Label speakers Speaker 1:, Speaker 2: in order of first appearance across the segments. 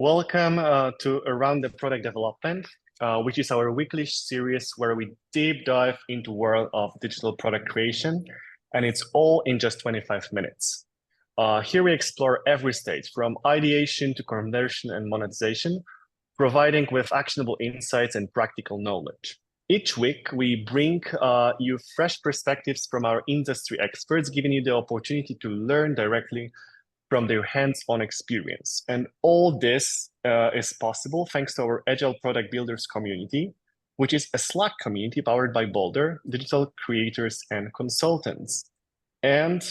Speaker 1: Welcome to Around the Product Development, which is our weekly series where we deep dive into the world of digital product creation, and it's all in just 25 minutes. Here we explore every stage, from ideation to conversion and monetization, providing with actionable insights and practical knowledge. Each week, we bring you fresh perspectives from our industry experts, giving you the opportunity to learn directly from their hands-on experience. And all this is possible thanks to our Agile Product Builders Community, which is a Slack community powered by Boldare, digital creators and consultants. And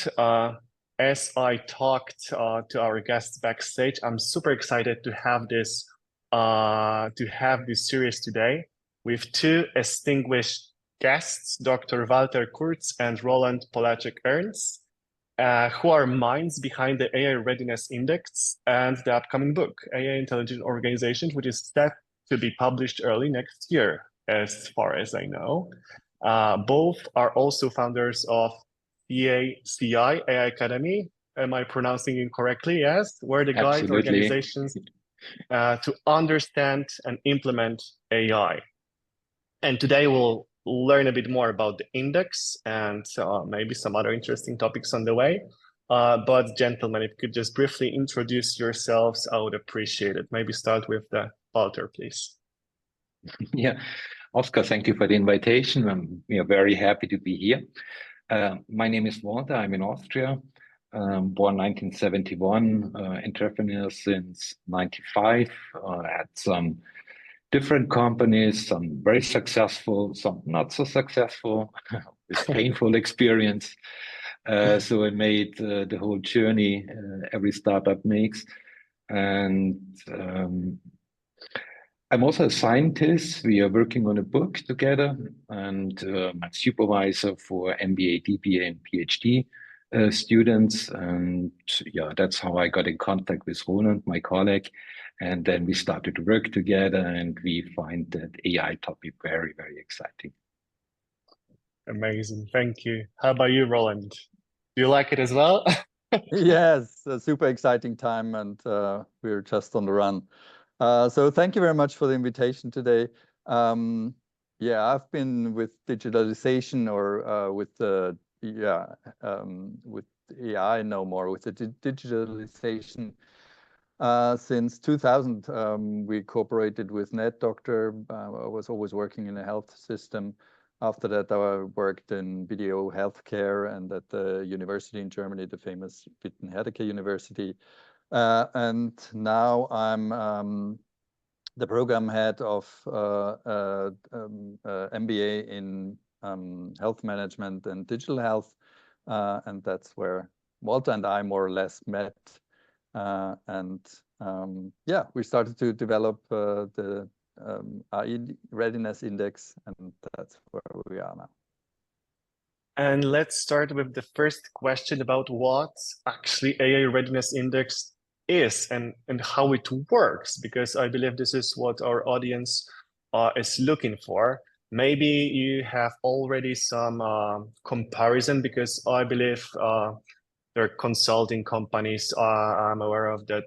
Speaker 1: as I talked to our guests backstage, I'm super excited to have this series today with two distinguished guests, Dr. Walter Kurz and Roland Polacsek-Ernst, who are minds behind the AI Readiness Index and the upcoming book, AI Intelligent Organizations, which is set to be published early next year, as far as I know. Both are also founders of CACI, AI Academy. Am I pronouncing it correctly? Yes, where they guide organizations to understand and implement AI. And today we'll learn a bit more about the index and maybe some other interesting topics on the way. But gentlemen, if you could just briefly introduce yourselves, I would appreciate it. Maybe start with the Walter, please.
Speaker 2: Yeah, Oskar, thank you for the invitation. We are very happy to be here. My name is Walter. I'm in Austria, born 1971, entrepreneur since 95. Had some different companies, some very successful, some not so successful, with painful experience. So I made the whole journey every startup makes. And I'm also a scientist. We are working on a book together, and I'm supervisor for MBA, DBA, and PhD students. And yeah, that's how I got in contact with Roland, my colleague. And then we started to work together, and we find that AI topic very, very exciting.
Speaker 1: Amazing, thank you. How about you, Roland? Do you like it as well?
Speaker 3: Yes, a super exciting time, and we're just on the run. So thank you very much for the invitation today. Yeah, I've been with digitalization or with AI no more, with the digitalization since 2000. We cooperated with NetDoctor. I was always working in a health system. After that, I worked in video healthcare and at the university in Germany, the famous Witten-Herdecke University. And now I'm the program head of MBA in health management and digital health. And that's where Walter and I more or less met. Yeah, we started to develop the AI Readiness Index, and that's where we are now.
Speaker 1: And let's start with the first question about what actually AI Readiness Index is and how it works, because I believe this is what our audience is looking for. Maybe you have already some comparison, because I believe there are consulting companies I'm aware of that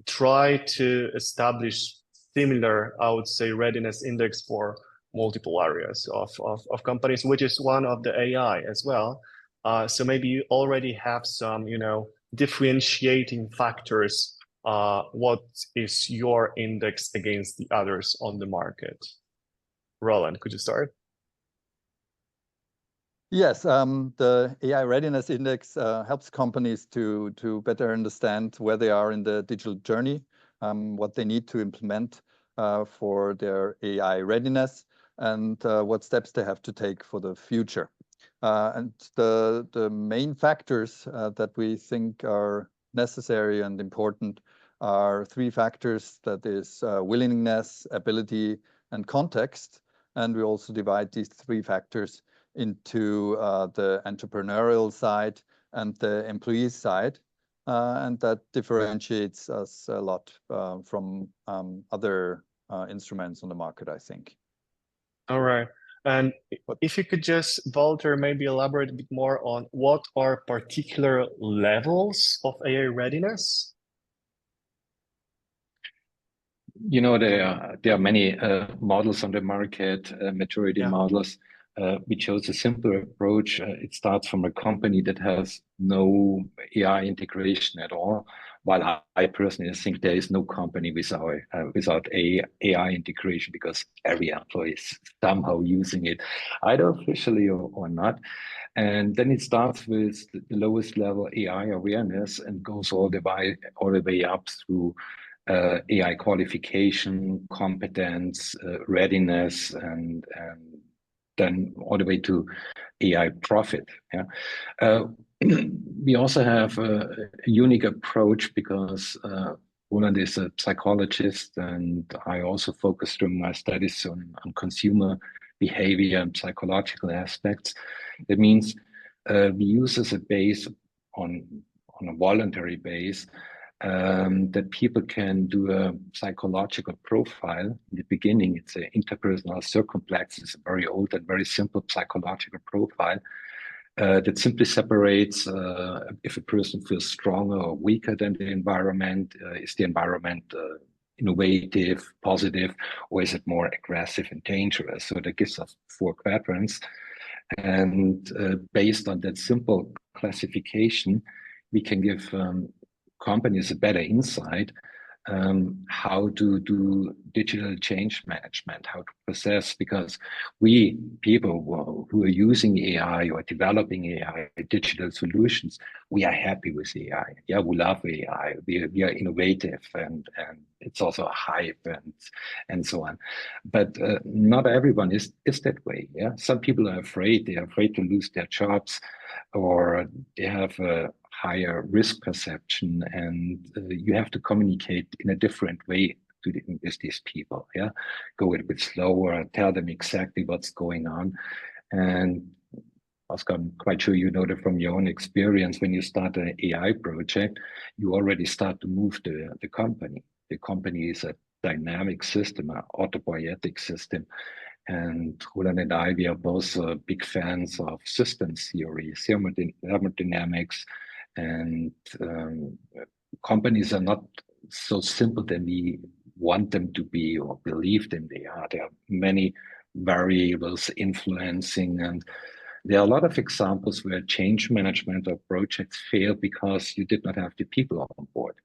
Speaker 1: try to establish similar, I would say, readiness index for multiple areas of companies, which is one of the AI as well. So maybe you already have some, differentiating factors. What is your index against the others on the market? Roland, could you start?
Speaker 3: Yes, the AI Readiness Index helps companies to better understand where they are in the digital journey, what they need to implement for their AI readiness, and what steps they have to take for the future. And the main factors that we think are necessary and important are three factors: that is willingness, ability, and context. And we also divide these three factors into the entrepreneurial side and the employee side. And that differentiates us a lot from other instruments on the market, I think.
Speaker 1: All right. And if you could just, Walter, maybe elaborate a bit more on what are particular levels of AI readiness?
Speaker 2: there are many models on the market, maturity models. We chose a simpler approach. It starts from a company that has no AI integration at all. While I personally think there is no company without AI integration, because every employee is somehow using it, either officially or not. And then it starts with the lowest level AI awareness and goes all the way up through AI qualification, competence, readiness, and then all the way to AI profit. We also have a unique approach because Roland is a psychologist, and I also focus during my studies on consumer behavior and psychological aspects. That means we use as a base on a voluntary base that people can do a psychological profile. In the beginning, it's an interpersonal circumflex. It's a very old and very simple psychological profile that simply separates if a person feels stronger or weaker than the environment. Is the environment innovative, positive, or is it more aggressive and dangerous? So that gives us 4 quadrants. And based on that simple classification, we can give companies a better insight how to do digital change management, how to process, because we people who are using AI or developing AI digital solutions, we are happy with AI. Yeah, we love AI. We are innovative, and it's also a hype and so on. But not everyone is that way. Yeah, some people are afraid. They are afraid to lose their jobs, or they have a higher risk perception, and you have to communicate in a different way with these people. Yeah, go a bit slower, tell them exactly what's going on. And Oskar, I'm quite sure you know that from your own experience. When you start an AI project, you already start to move the company. The company is a dynamic system, an autopoietic system. And Roland and I, we are both big fans of systems theory, thermodynamics, and companies are not so simple that we want them to be or believe them they are. There are many variables influencing, and there are a lot of examples where change management or projects fail because you did not have the people on board.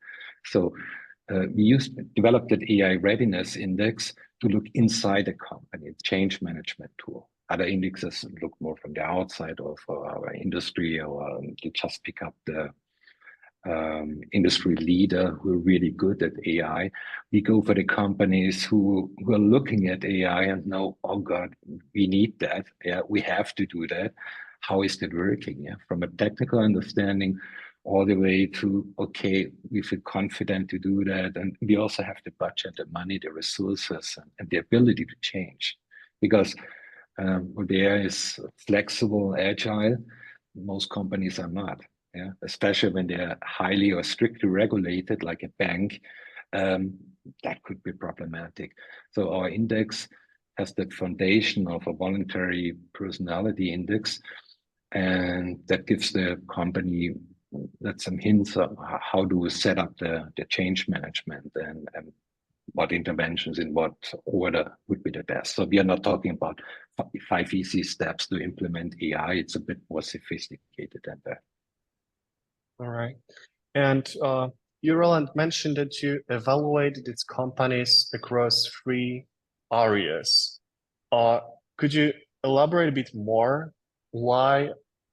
Speaker 2: So we developed that AI Readiness Index to look inside a company, change management tool. Other indexes look more from the outside or for our industry, or you just pick up the industry leader who are really good at AI. We go for the companies who are looking at AI and know, oh God, we need that. Yeah, we have to do that. How is that working? Yeah, from a technical understanding all the way to, okay, we feel confident to do that. And we also have the budget, the money, the resources, and the ability to change. Because Boldare is flexible, agile. Most companies are not, yeah, especially when they're highly or strictly regulated, like a bank. That could be problematic. So our index has the foundation of a voluntary personality index, and that gives the company some hints of how to set up the change management and what interventions in what order would be the best. So we are not talking about 5 easy steps to implement AI. It's a bit more sophisticated than that.
Speaker 1: All right. And you, Roland, mentioned that you evaluated its companies across 3 areas. Could you elaborate a bit more why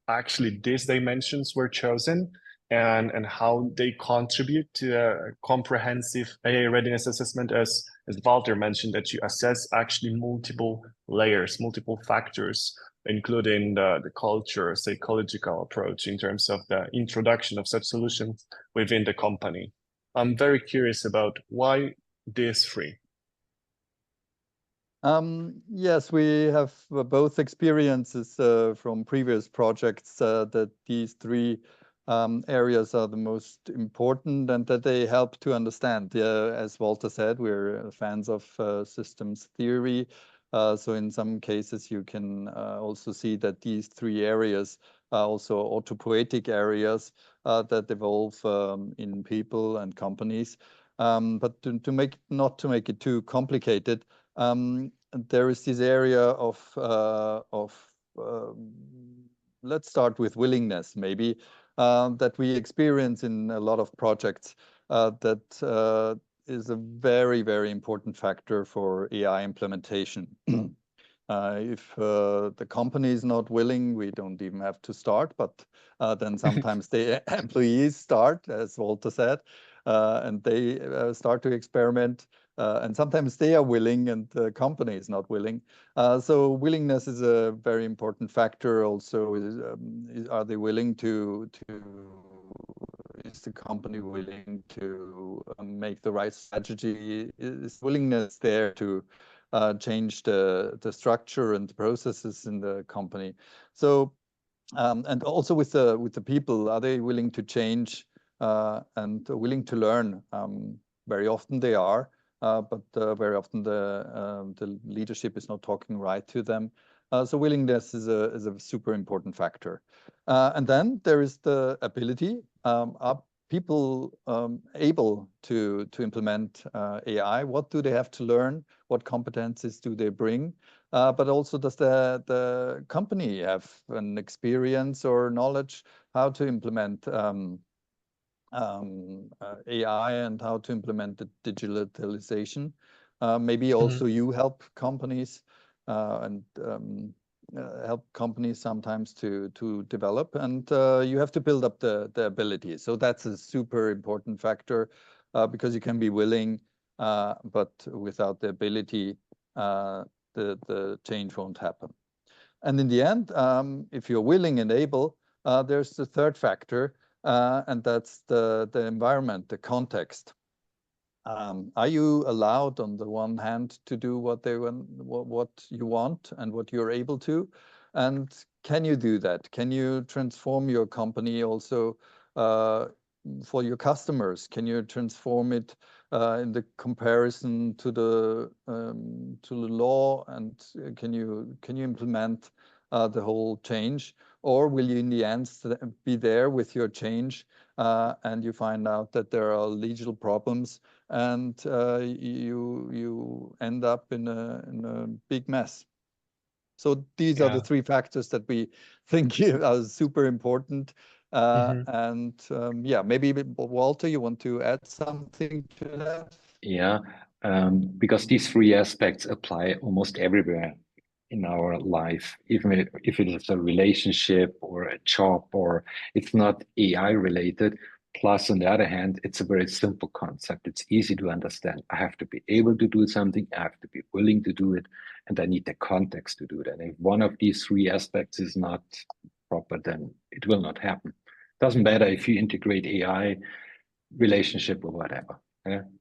Speaker 1: actually these dimensions were chosen and how they contribute to a comprehensive AI readiness assessment, as Walter mentioned, that you assess actually multiple layers, multiple factors, including the culture, psychological approach in terms of the introduction of such solutions within the company. I'm very curious about why these 3.
Speaker 3: Yes, we have both experiences from previous projects that these 3 areas are the most important and that they help to understand. As Walter said, we're fans of systems theory. So in some cases, you can also see that these 3 areas are also autopoietic areas that evolve in people and companies. But not to make it too complicated, there is this area of let's start with willingness, maybe, that we experience in a lot of projects, that is a very, very important factor for AI implementation. If the company is not willing, we don't even have to start, but then sometimes the employees start, as Walter said, and they start to experiment, and sometimes they are willing and the company is not willing. So willingness is a very important factor. Also, are they willing is the company willing to make the right strategy? Is willingness there to change the structure and the processes in the company? So and also with the people, are they willing to change and willing to learn? Very often they are, but very often the leadership is not talking right to them. So willingness is a super important factor. And then there is the ability. Are people able to implement AI? What do they have to learn? What competencies do they bring? But also, does the company have an experience or knowledge how to implement AI and how to implement the digitalization? Maybe also you help companies and help companies sometimes to develop, and you have to build up the ability. So that's a super important factor, because you can be willing, but without the ability, the change won't happen. And in the end, if you're willing and able, there's the third factor, and that's the environment, the context. Are you allowed, on the one hand, to do what you want and what you're able to? And can you do that? Can you transform your company also for your customers? Can you transform it in the comparison to the law? And can you implement the whole change? Or will you in the end be there with your change and you find out that there are legal problems and you end up in a big mess? So these are the three factors that we think are super important. And yeah, maybe Walter, you want to add something to that?
Speaker 2: Yeah, because these three aspects apply almost everywhere in our life, even if it is a relationship or a job, or it's not AI related. Plus, on the other hand, it's a very simple concept. It's easy to understand. I have to be able to do something. I have to be willing to do it. And I need the context to do that. And if one of these three aspects is not proper, then it will not happen. Doesn't matter if you integrate AI, relationship, or whatever.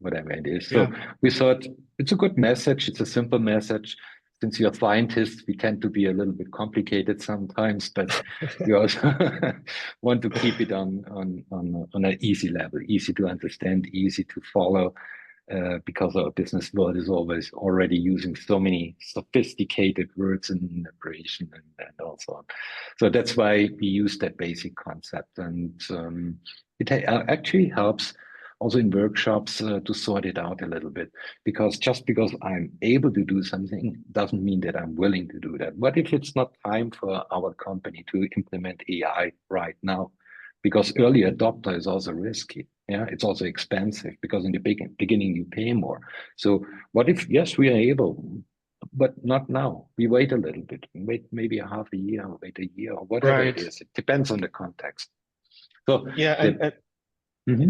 Speaker 2: Whatever it is. So we thought it's a good message. It's a simple message. Since you're scientists, we tend to be a little bit complicated sometimes, but we also want to keep it on an easy level, easy to understand, easy to follow, because our business world is always already using so many sophisticated words in operation and so on. So that's why we use that basic concept, and it actually helps also in workshops to sort it out a little bit, because just because I'm able to do something doesn't mean that I'm willing to do that. What if it's not time for our company to implement AI right now? Because early adopter is also risky. Yeah, it's also expensive, because in the beginning you pay more. So what if, yes, we are able, but not now. We wait a little bit, wait maybe a half a year, or wait a year, or whatever it is. It depends on the context. So
Speaker 1: yeah,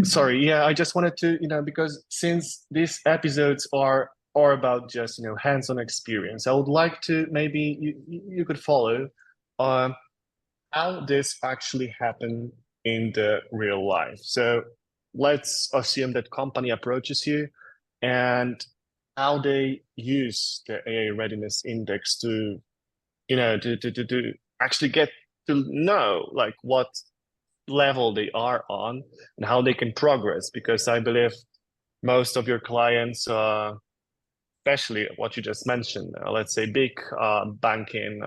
Speaker 1: sorry, yeah, I just wanted to, because since these episodes are about just, hands-on experience, I would like to, maybe you could follow how this actually happened in the real life. So let's assume that company approaches you and how they use the AI Readiness Index to, to actually get to know like what level they are on and how they can progress. Because I believe most of your clients, especially what you just mentioned, let's say big banking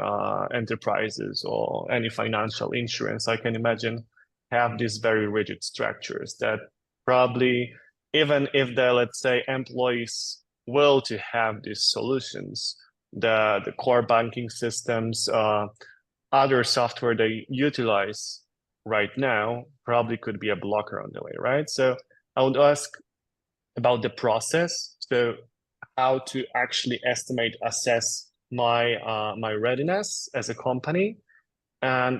Speaker 1: enterprises or any financial insurance, I can imagine, have these very rigid structures that probably even if the, let's say, employees will to have these solutions, the core banking systems, other software they utilize right now probably could be a blocker on the way, right? So I would ask about the process. So how to actually estimate, assess my my readiness as a company, and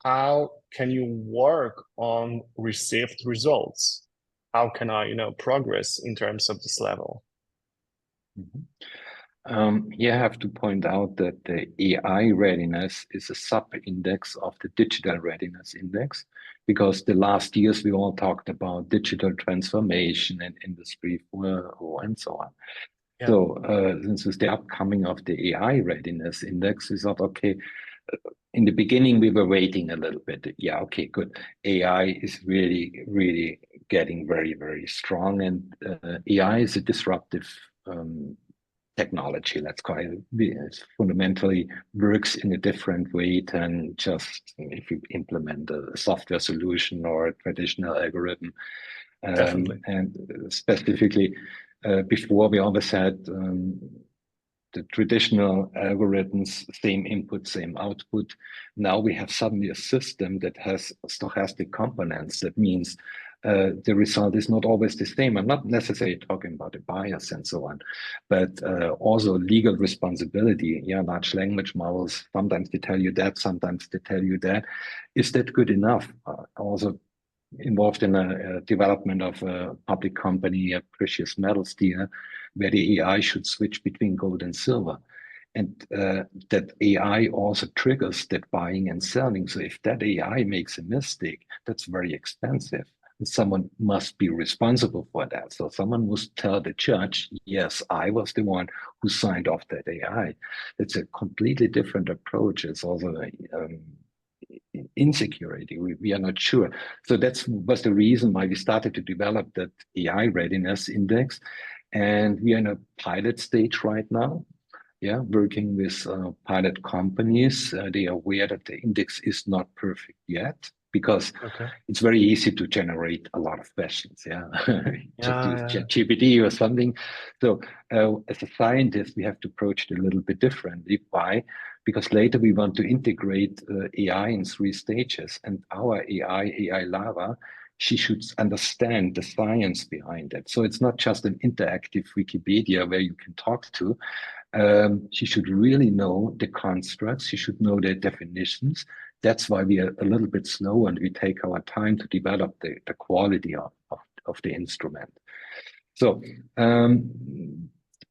Speaker 1: how can you work on received results? How can I, progress in terms of this level?
Speaker 2: Here I have to point out that the AI readiness is a sub-index of the digital readiness index, because the last years we all talked about digital transformation and industry 4.0 and so on. Yeah. So since it's the upcoming of the AI readiness index, we thought, okay, in the beginning we were waiting a little bit. Yeah, okay, good. AI is really, really getting very, very strong, and AI is a disruptive technology, let's call it. It fundamentally works in a different way than just if you implement a software solution or a traditional algorithm.
Speaker 1: Definitely.
Speaker 2: And specifically, before we always had the traditional algorithms, same input, same output. Now we have suddenly a system that has stochastic components. That means the result is not always the same. I'm not necessarily talking about the bias and so on, but also legal responsibility. Yeah, large language models, sometimes they tell you that, sometimes they tell you that. Is that good enough? Also involved in a development of a public company, a precious metals deal, where the AI should switch between gold and silver. And that AI also triggers that buying and selling. So if that AI makes a mistake, that's very expensive. And someone must be responsible for that. So someone must tell the judge, yes, I was the one who signed off that AI. It's a completely different approach. It's also insecurity. We are not sure. So that was the reason why we started to develop that AI readiness index. And we are in a pilot stage right now. Yeah, working with pilot companies. They are aware that the index is not perfect yet, because it's very easy to generate a lot of questions. Yeah, just use ChatGPT or something. So as a scientist, we have to approach it a little bit differently. Why? Because later we want to integrate AI in 3 stages, and our AI LARA, she should understand the science behind it. So it's not just an interactive Wikipedia where you can talk to. She should really know the constructs. She should know their definitions. That's why we are a little bit slow, and we take our time to develop the quality of the instrument. So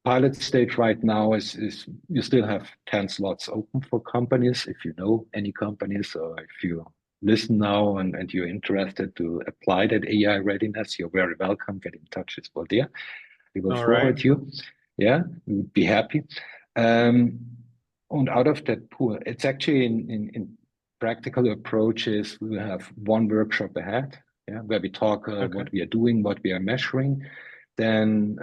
Speaker 2: pilot stage right now is you still have 10 slots open for companies. If you know any companies, or if you listen now and you're interested to apply that AI readiness, you're very welcome. Get in touch with Boldare. We will forward you. Yeah, we would be happy. And out of that pool, it's actually in practical approaches, we will have 1 workshop ahead, yeah, where we talk what we are doing, what we are measuring. Then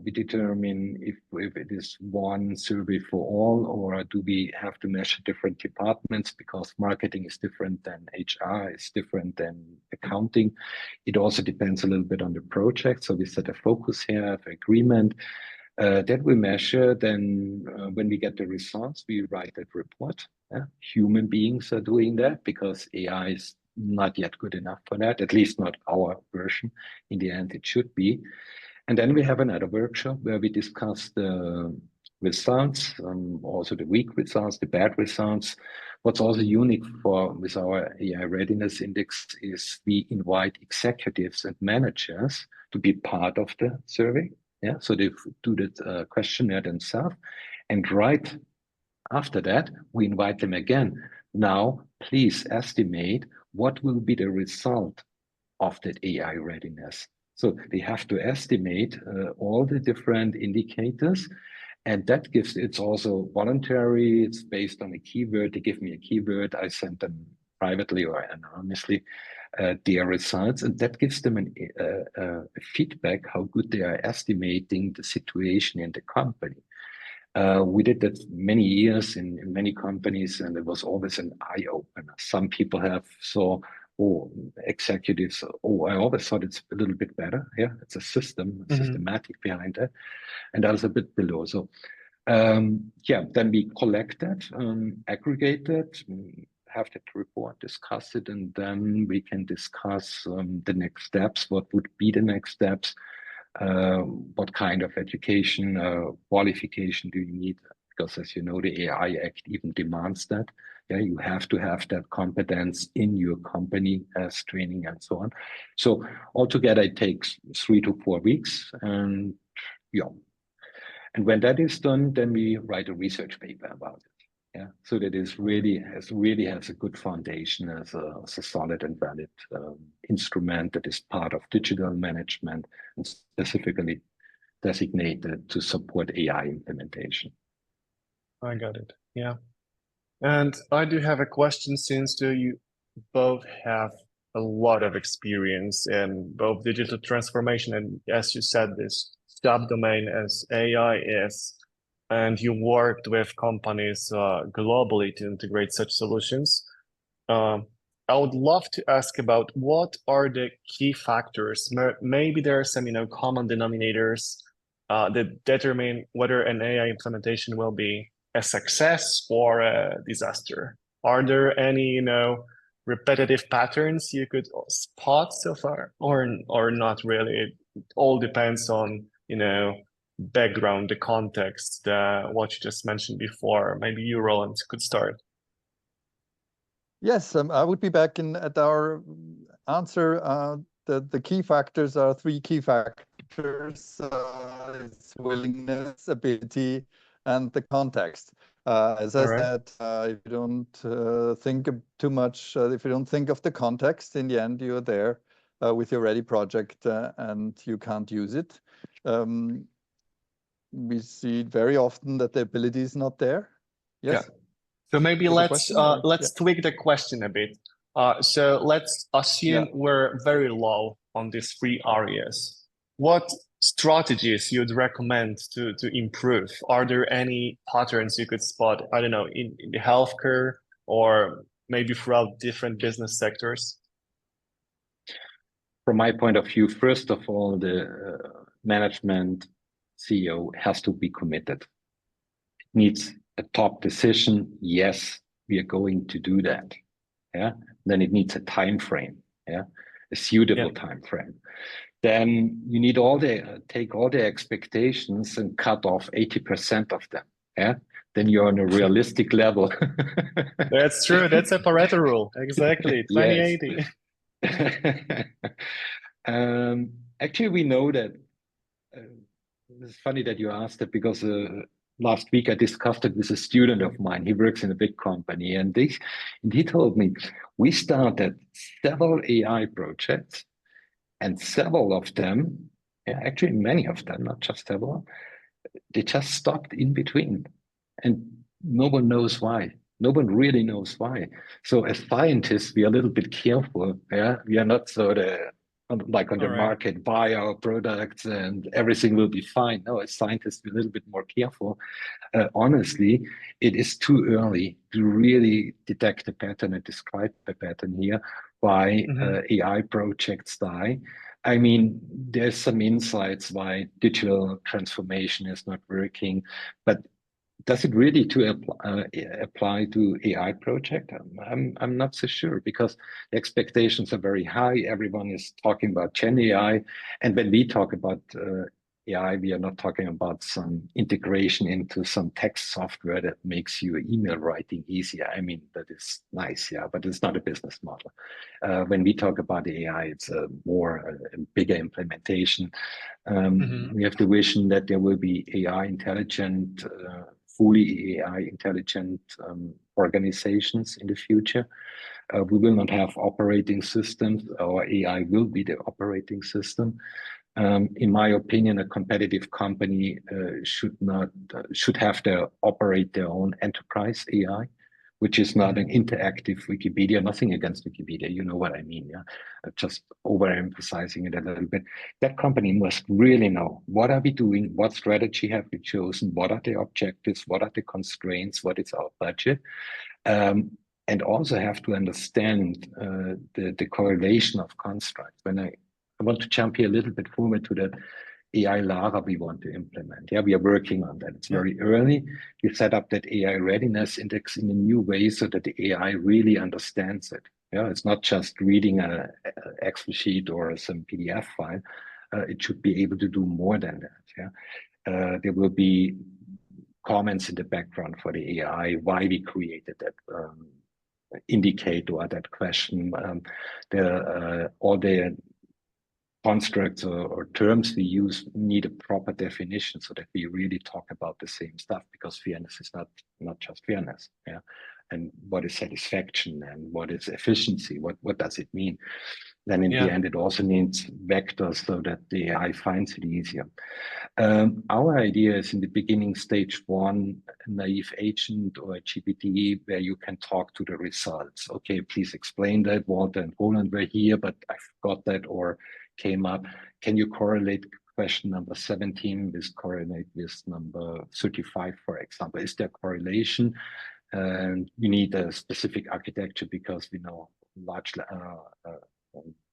Speaker 2: we determine if it is one survey for all, or do we have to measure different departments, because marketing is different than HR, is different than accounting. It also depends a little bit on the project. So we set a focus here, have agreement that we measure. Then when we get the results, we write that report. Yeah? Human beings are doing that, because AI is not yet good enough for that, at least not our version. In the end, it should be. And then we have another workshop where we discuss the results, also the weak results, the bad results. What's also unique with our AI readiness index is we invite executives and managers to be part of the survey. Yeah, so they do the questionnaire themselves, and right after that, we invite them again. Now, please estimate what will be the result of that AI readiness. So they have to estimate all the different indicators, and that gives, it's also voluntary, it's based on a keyword. They give me a keyword, I send them privately or anonymously their results, and that gives them a feedback how good they are estimating the situation in the company. We did that many years in many companies, and it was always an eye-opener. Some people have saw, oh, executives, oh, I always thought it's a little bit better. Yeah, it's a system, systematic behind it, and others a bit below. So yeah, then we collect that, aggregate it, have that report, discuss it, and then we can discuss the next steps. What would be the next steps? What kind of education, qualification do you need? Because as you know, the AI Act even demands that. Yeah, you have to have that competence in your company as training and so on. So altogether, it takes 3 to 4 weeks, and yeah. And when that is done, then we write a research paper about it. Yeah, so that is really has a good foundation as a solid and valid instrument that is part of digital management and specifically designated to support AI implementation.
Speaker 1: I got it. Yeah. And I do have a question, since you both have a lot of experience in both digital transformation and, as you said, this subdomain as AI is, and you worked with companies globally to integrate such solutions. I would love to ask about what are the key factors. Maybe there are some, common denominators that determine whether an AI implementation will be a success or a disaster. Are there any, repetitive patterns you could spot so far, or not really? It all depends on, background, the context, what you just mentioned before. Maybe you, Roland, could start.
Speaker 3: Yes, I would be back at our answer. The key factors are 3 key factors. It's willingness, ability, and the context. As I said, if you don't think too much, if you don't think of the context, in the end, you're there with your ready project and you can't use it. We see very often that the ability is not there. Yes.
Speaker 1: Yeah. So maybe let's tweak the question a bit. So let's assume we're very low on these 3 areas. What strategies you'd recommend to improve? Are there any patterns you could spot, I don't know, in the healthcare or maybe throughout different business sectors?
Speaker 2: From my point of view, first of all, the management CEO has to be committed. It needs a top decision. Yes, we are going to do that. Yeah. Then it needs a time frame. Yeah. A suitable time frame. Then you need take all the expectations and cut off 80% of them. Yeah. Then you're on a realistic level.
Speaker 1: That's true. That's a Pareto rule. Exactly. 2080.
Speaker 2: Actually, we know that. It's funny that you asked that, because last week I discussed it with a student of mine. He works in a big company, and he told me we started several AI projects, and several of them, actually many of them, not just several, they just stopped in between, and no one knows why. No one really knows why. So as scientists, we are a little bit careful. Yeah, we are not sort of like on the market, buy our products and everything will be fine. No, as scientists, we're a little bit more careful. Honestly, it is too early to really detect a pattern and describe a pattern here why AI projects die. I mean, there's some insights why digital transformation is not working, but does it really apply to AI project? I'm not so sure, because the expectations are very high. Everyone is talking about Gen AI, and when we talk about AI, we are not talking about some integration into some text software that makes your email writing easier. I mean, that is nice, yeah, but it's not a business model. When we talk about AI, it's a bigger implementation. We have the vision that there will be AI intelligent, fully AI intelligent organizations in the future. We will not have operating systems. Our AI will be the operating system. In my opinion, a competitive company should have to operate their own enterprise AI, which is not an interactive Wikipedia. Nothing against Wikipedia, you know what I mean. Yeah, just overemphasizing it a little bit. That company must really know, what are we doing? What strategy have we chosen? What are the objectives? What are the constraints? What is our budget? and also have to understand the correlation of constructs. When I want to jump here a little bit forward to the AI LARA we want to implement. Yeah, we are working on that. It's very early. We set up that AI Readiness Index in a new way so that the AI really understands it. Yeah, it's not just reading an Excel sheet or some PDF file. It should be able to do more than that. Yeah, there will be comments in the background for the AI, why we created that indicator or that question. All the constructs or terms we use need a proper definition so that we really talk about the same stuff, because fairness is not just fairness. Yeah, and what is satisfaction and what is efficiency? What does it mean? Then in the end, it also needs vectors so that the AI finds it easier. Our idea is in the beginning, stage 1, naive agent or a GPT, where you can talk to the results. Okay, please explain that. Walter and Roland were here, but I forgot that or came up. Can you correlate question number 17 with correlate with number 35, for example? Is there correlation? And you need a specific architecture because we know large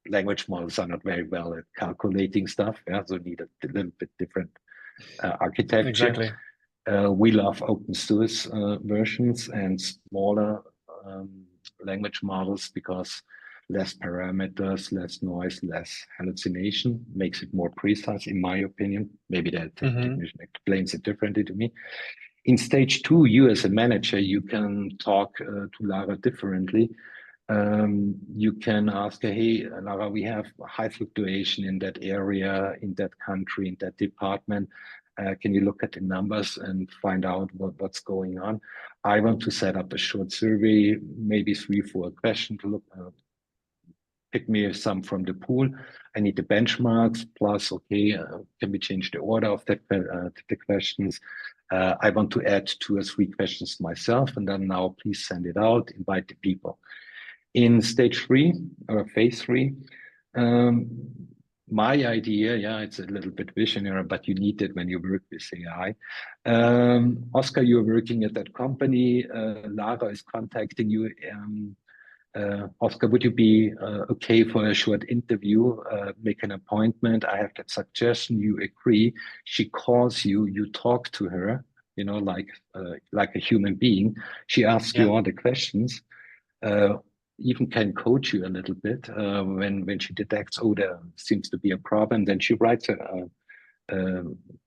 Speaker 2: language models are not very well at calculating stuff. Yeah, so need a little bit different architecture.
Speaker 1: Exactly.
Speaker 2: We love open source versions and smaller language models because less parameters, less noise, less hallucination makes it more precise, in my opinion. Maybe the technician explains it differently to me. In stage 2, you as a manager, you can talk to LARA differently. You can ask, hey, LARA, we have high fluctuation in that area, in that country, in that department. Can you look at the numbers and find out what's going on? I want to set up a short survey, maybe 3-4 questions to look. Pick me some from the pool. I need the benchmarks plus, okay, can we change the order of the questions? I want to add 2 or 3 questions myself, and then now please send it out, invite the people. In stage 3 or phase 3, my idea, yeah, it's a little bit visionary, but you need it when you work with AI. Oskar, you're working at that company. LARA is contacting you. Oskar, would you be okay for a short interview? Make an appointment. I have that suggestion. You agree. She calls you. You talk to her. You know, like a human being. She asks you all the questions. Even can coach you a little bit when she detects, oh, there seems to be a problem. Then she writes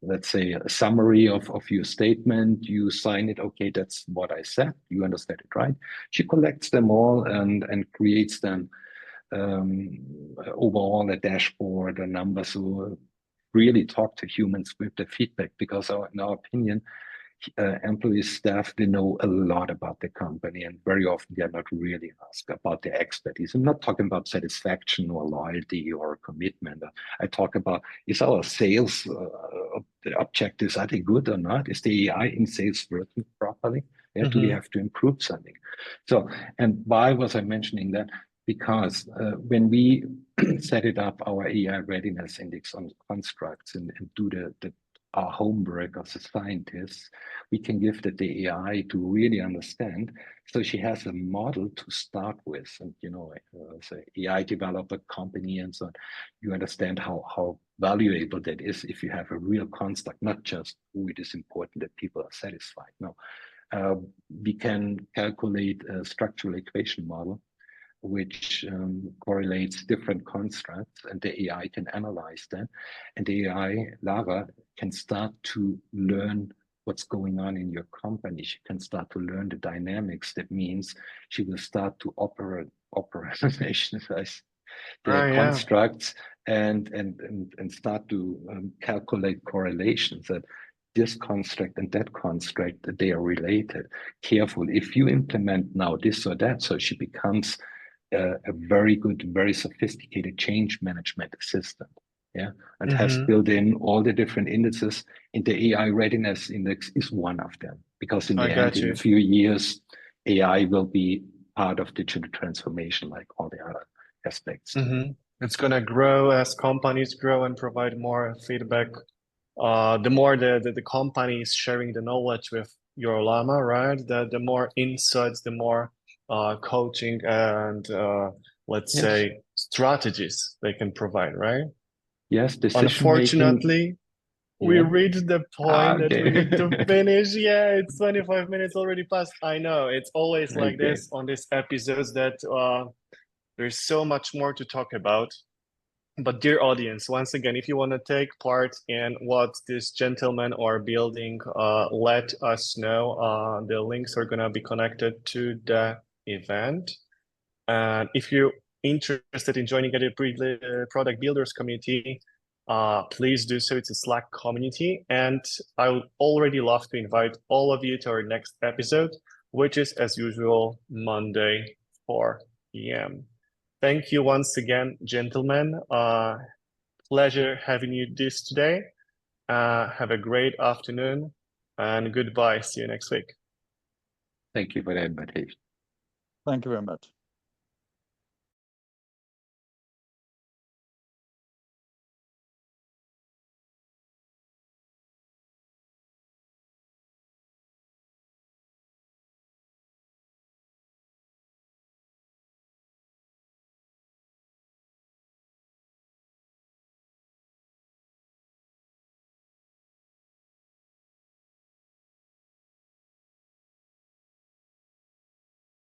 Speaker 2: let's say a summary of your statement. You sign it. Okay, that's what I said. You understand it, right? She collects them all and creates them overall a dashboard, a number. So really talk to humans with the feedback, because in our opinion, employees, staff, they know a lot about the company, and very often they are not really asked about their expertise. I'm not talking about satisfaction or loyalty or commitment. I talk about, is our sales objectives, are they good or not? Is the AI in sales working properly? Yeah, do we have to improve something? So, and why was I mentioning that? Because when we set it up, our AI Readiness Index on constructs and do our homework as a scientist, we can give the AI to really understand. So she has a model to start with, and as an AI developer company and so on, you understand how valuable that is if you have a real construct, not just, oh, it is important that people are satisfied. No, we can calculate a structural equation model which correlates different constructs, and the AI can analyze them. And the AI, LARA, can start to learn what's going on in your company. She can start to learn the dynamics. That means she will start to operationalize the constructs and start to calculate correlations that this construct and that construct, that they are related. Careful, if you implement now this or that, so she becomes a very good, very sophisticated change management assistant, yeah, and has built in all the different indices. In the AI Readiness Index is one of them, because in the end, in a few years, AI will be part of digital transformation, like all the other aspects.
Speaker 1: It's gonna grow as companies grow and provide more feedback. The more the company is sharing the knowledge with your llama, right? The more insights, the more coaching and let's say strategies they can provide, right?
Speaker 2: Yes, decision
Speaker 1: Unfortunately, we reached the point that we need to finish. Yeah, it's 25 minutes already past. I know, it's always like this on these episodes that there's so much more to talk about. But dear audience, once again, if you want to take part in what these gentlemen are building, let us know. The links are going to be connected to the event. And if you're interested in joining the Product Builders Community, please do so. It's a Slack community. And I would already love to invite all of you to our next episode, which is, as usual, Monday, 4 p.m. Thank you once again, gentlemen. Pleasure having you this today. Have a great afternoon and goodbye. See you next week.
Speaker 2: Thank you for the invitation.
Speaker 3: Thank you very much.